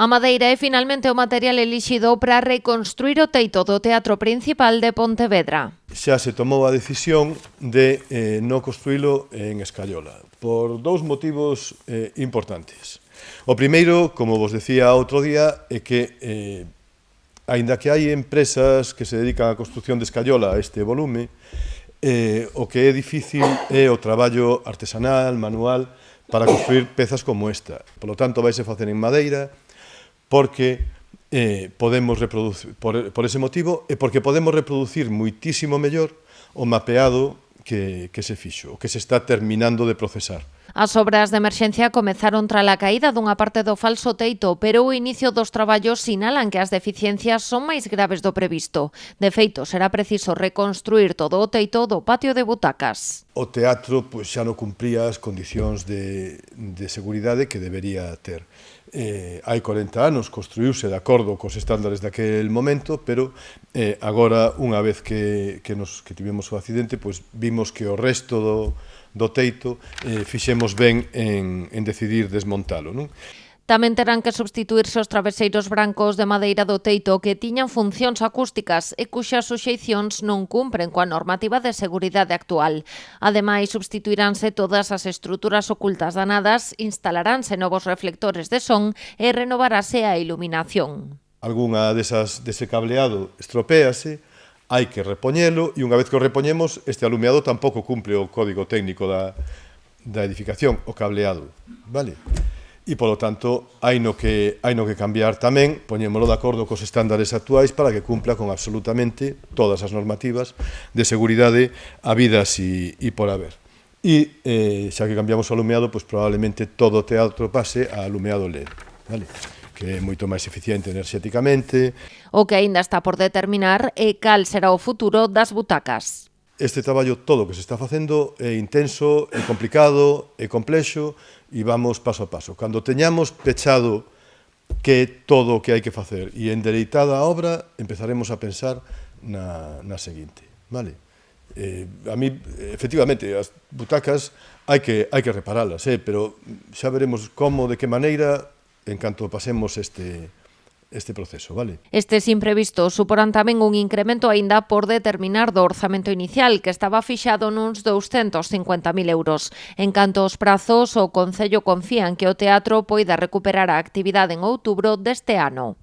A madeira é finalmente o material elixido para reconstruir o teito do Teatro Principal de Pontevedra. Xa se tomou a decisión de non construílo en escayola, por dous motivos importantes. O primeiro, como vos decía outro día, é que, aínda que hai empresas que se dedican á construcción de escayola a este volume, o que é difícil é o traballo artesanal, manual, para construir pezas como esta. Por lo tanto, vaise facer en madeira, porque podemos reproducir, por ese motivo, e porque podemos reproducir muitísimo mellor o mapeado que se fixo, o que se está terminando de procesar. As obras de emerxencia comezaron tras a caída dunha parte do falso teito, pero o inicio dos traballos sinalan que as deficiencias son máis graves do previsto. De feito, será preciso reconstruir todo o teito do patio de butacas. O teatro xa non cumpría as condicións de seguridade que debería ter. Hai 40 anos construíuse de acordo cos estándares daquel momento, pero agora, unha vez que tivemos o accidente, vimos que o resto do teito fixemos ben en decidir desmontalo, non? Tamén terán que substituirse os traveseiros brancos de madeira do teito que tiñan funcións acústicas e cuxas suxeicións non cumpren coa normativa de seguridade actual. Ademais, substituiránse todas as estruturas ocultas danadas, instalaránse novos reflectores de son e renovarase a iluminación. Algúnha dese cableado estropéase, hai que repoñelo, e unha vez que o repoñemos, este alumeado tampouco cumpre o código técnico da edificación, o cableado, vale? E, polo tanto, hai no que cambiar tamén, poñémolo de acordo cos estándares actuais para que cumpla con absolutamente todas as normativas de seguridade habidas e por haber. E, xa que cambiamos o alumeado, probablemente todo o teatro pase a alumeado LED, vale? Que é moito máis eficiente enerxéticamente. O que aínda está por determinar é cal será o futuro das butacas. Este traballo todo que se está facendo é intenso, é complicado, é complexo e vamos paso a paso. Cando teñamos pechado que é todo o que hai que facer e endereitada a obra, empezaremos a pensar na seguinte, vale? A mí, efectivamente, as butacas hai que reparalas, pero xa veremos como, de que maneira, en canto pasemos este proceso, vale? Estes imprevistos suporán tamén un incremento aínda por determinar do orzamento inicial, que estaba fixado nuns 250.000 euros. En canto aos prazos, o Concello confía en que o teatro poida recuperar a actividade en outubro deste ano.